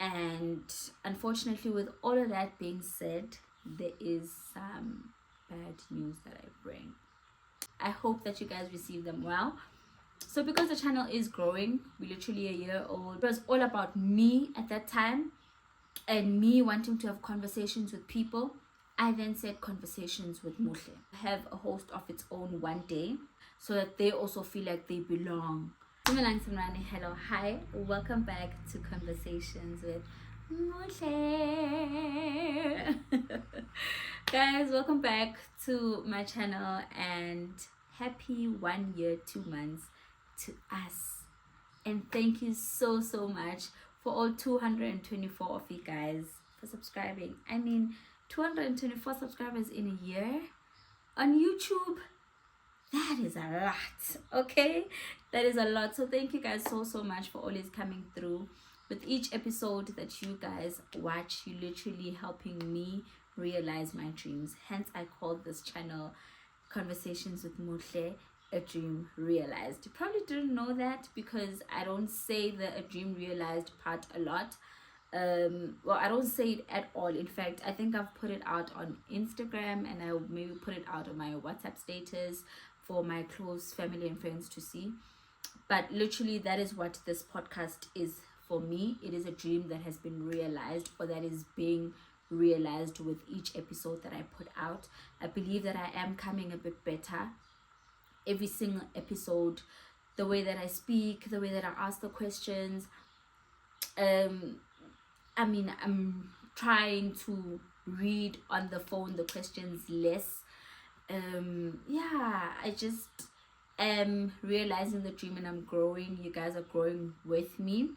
And unfortunately, with all of that being said, there is some bad news that I bring. I hope that you guys receive them well. So because the channel is growing, we're literally a year old, it was all about me at that time and me wanting to have conversations with people. I then said conversations with Muhle. Have a host of its own one day so that they also feel like they belong. Hello, hi, welcome back to Conversations with Muhle. Guys, welcome back to my channel and happy 1 year 2 months to us. And thank you so much for all 224 of you guys for subscribing. I mean, 224 subscribers in a year on YouTube, that is a lot. Okay, that is a lot. So thank you guys so much for always coming through. With each episode that you guys watch, you literally helping me realize my dreams. Hence I called this channel Conversations with Muhle, a dream realized. You probably didn't know that because I don't say the a dream realized part a lot. Well, I don't say it at all. In fact, I think I've put it out on Instagram and I'll maybe put it out on my WhatsApp status for my close family and friends to see. But literally, that is what this podcast is for me. It is a dream that has been realized, or that is being realized with each episode that I put out. I believe that I am coming a bit better every single episode. The way that I speak, the way that I ask the questions. I mean, I'm trying to read on the phone the questions less. Yeah, I just am realizing the dream and I'm growing. You guys are growing with me.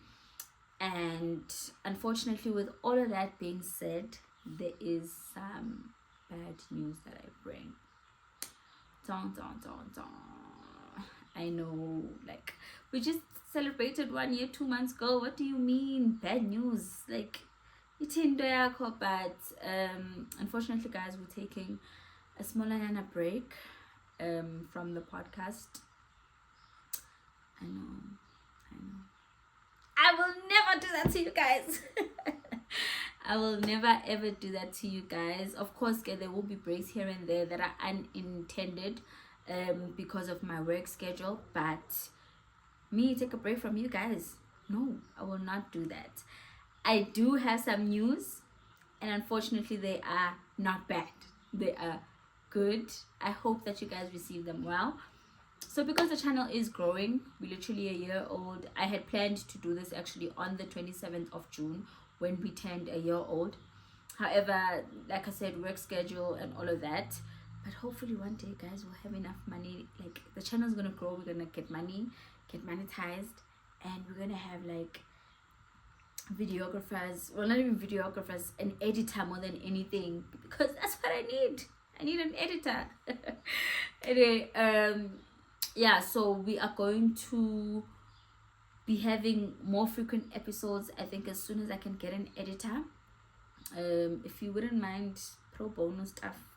And unfortunately, with all of that being said, there is some bad news that I bring. I know, like, we just celebrated 1 year 2 months ago. What do you mean bad news? Like, it's in there, but unfortunately, guys, we're taking a smaller break from the podcast. I know. I will never do that to you guys. I will never ever do that to you guys. Of course, there will be breaks here and there that are unintended because of my work schedule, but me take a break from you guys, no, I will not do that. I do have some news, and unfortunately they are not bad, they are good. I hope that you guys receive them well. So because the channel is growing, we're literally a year old. I had planned to do this actually on the 27th of June when we turned a year old. However, like I said, work schedule and all of that. But hopefully one day, guys, we'll have enough money. Like, the channel is going to grow. We're going to get money, get monetized. And we're going to have, like, videographers. Well, not even videographers. An editor more than anything. Because that's what I need. I need an editor. Anyway, yeah, so we are going to be having more frequent episodes, I think, as soon as I can get an editor. If you wouldn't mind pro bono stuff.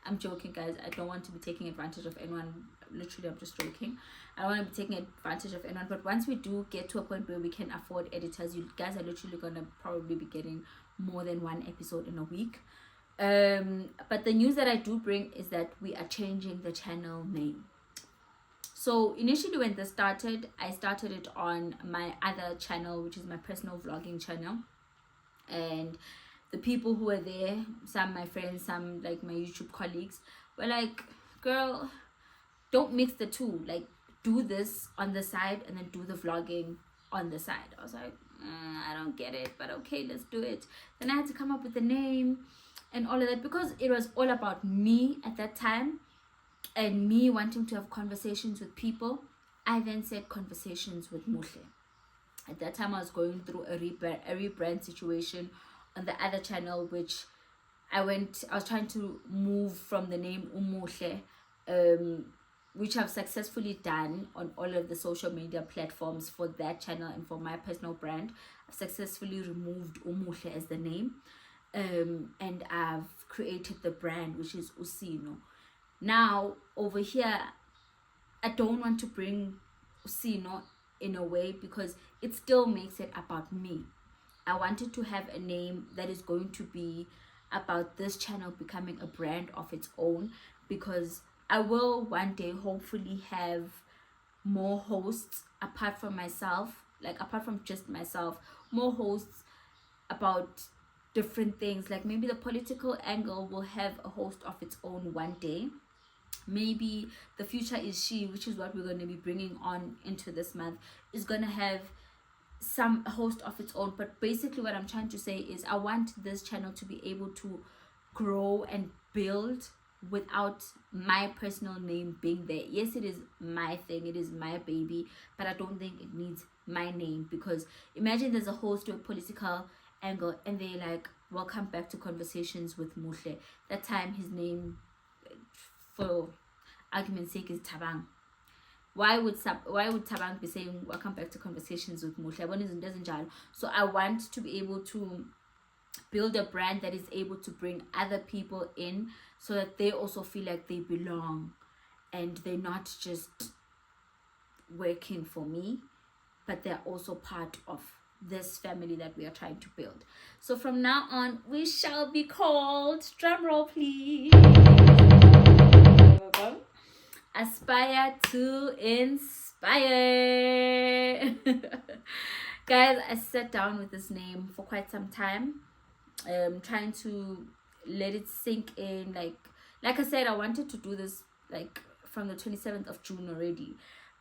I'm joking, guys. I don't want to be taking advantage of anyone. Literally, I'm just joking. I don't want to be taking advantage of anyone. But once we do get to a point where we can afford editors, you guys are literally going to probably be getting more than one episode in a week. But the news that I do bring is that we are changing the channel name. So initially when this started, I started it on my other channel, which is my personal vlogging channel. And the people who were there, some my friends, some like my YouTube colleagues, were like, girl, don't mix the two. Like, do this on the side and then do the vlogging on the side. I was like, I don't get it, but okay, let's do it. Then I had to come up with the name and all of that because it was all about me at that time and me wanting to have conversations with people. I then said Conversations with Muhle. At that time, I was going through a rebrand situation on the other channel, which I was trying to move from the name Umuhle, which I've successfully done on all of the social media platforms for that channel and for my personal brand. I've successfully removed Umuhle as the name, and I've created the brand, which is Usino. Now, over here, I don't want to bring Usino in a way because it still makes it about me. I wanted to have a name that is going to be about this channel becoming a brand of its own, because I will one day hopefully have more hosts apart from myself, like apart from just myself, more hosts about different things. Like maybe the political angle will have a host of its own one day. Maybe the future is she, which is what we're going to be bringing on into this month, is going to have some host of its own. But basically what I'm trying to say is I want this channel to be able to grow and build without my personal name being there. Yes, it is my thing, it is my baby, but I don't think it needs my name. Because imagine there's a host to a political angle and they like, welcome back to Conversations with Muhle. That time his name, for argument's sake, is Tabang. Why would Tabang be saying welcome back to Conversations with Muhle? So I want to be able to build a brand that is able to bring other people in, so that they also feel like they belong and they're not just working for me, but they're also part of this family that we are trying to build. So from now on, we shall be called, drum roll please, Aspire to Inspire. Guys, I sat down with this name for quite some time, trying to let it sink in. Like I said, I wanted to do this like from the 27th of June already,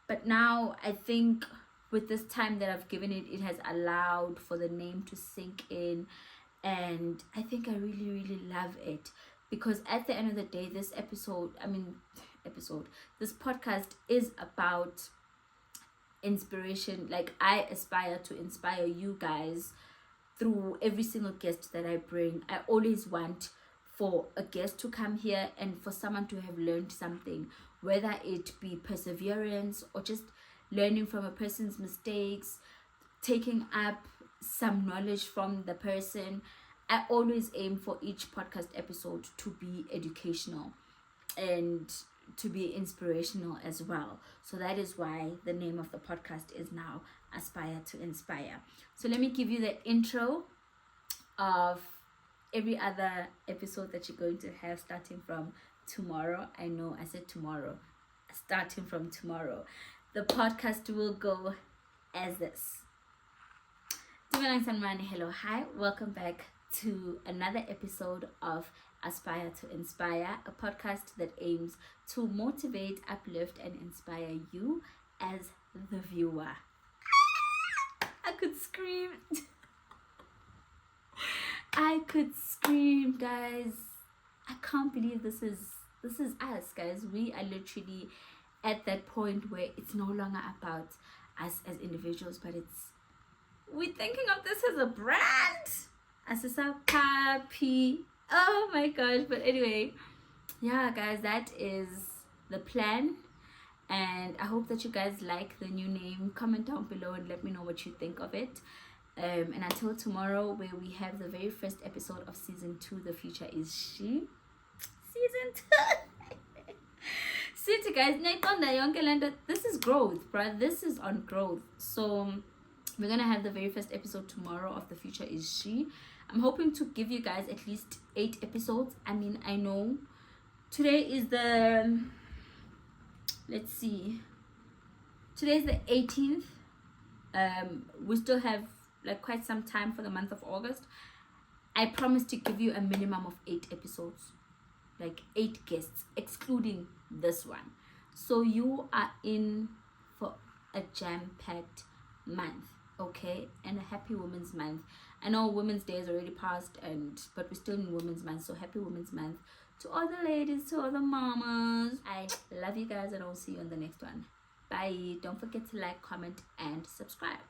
but now I think with this time that I've given it, it has allowed for the name to sink in, and I think I really love it. Because at the end of the day, this this podcast is about inspiration. Like, I aspire to inspire you guys through every single guest that I bring. I always want for a guest to come here and for someone to have learned something, whether it be perseverance or just learning from a person's mistakes, taking up some knowledge from the person. I always aim for each podcast episode to be educational and to be inspirational as well. So that is why the name of the podcast is now Aspire to Inspire. So let me give you the intro of every other episode that you're going to have starting from tomorrow. I know I said tomorrow. Starting from tomorrow, the podcast will go as this. Hello, hi, welcome back to another episode of Aspire to Inspire, a podcast that aims to motivate, uplift, and inspire you as the viewer. I could scream. I could scream, guys. I can't believe this is us, guys. We are literally at that point where it's no longer about us as individuals, but we're thinking of this as a brand. As a puppy. Oh my gosh. But anyway, yeah, guys, that is the plan. And I hope that you guys like the new name. Comment down below and let me know what you think of it. And until tomorrow, where we have the very first episode of season 2, The Future is She. Season 2. See, guys, this is growth, bruh. This is on growth. So we're gonna have the very first episode tomorrow of The Future is She. I'm hoping to give you guys at least 8 episodes. I mean, I know today is the, let's see, today's the 18th. We still have like quite some time for the month of August. I promise to give you a minimum of 8 episodes, like 8 guests, excluding this one. So you are in for a jam-packed month, okay? And a happy Women's Month. I know Women's Day is already passed, but we're still in Women's Month, so happy Women's Month to all the ladies, to all the mamas. I love you guys, and I'll see you on the next one. Bye. Don't forget to like, comment, and subscribe.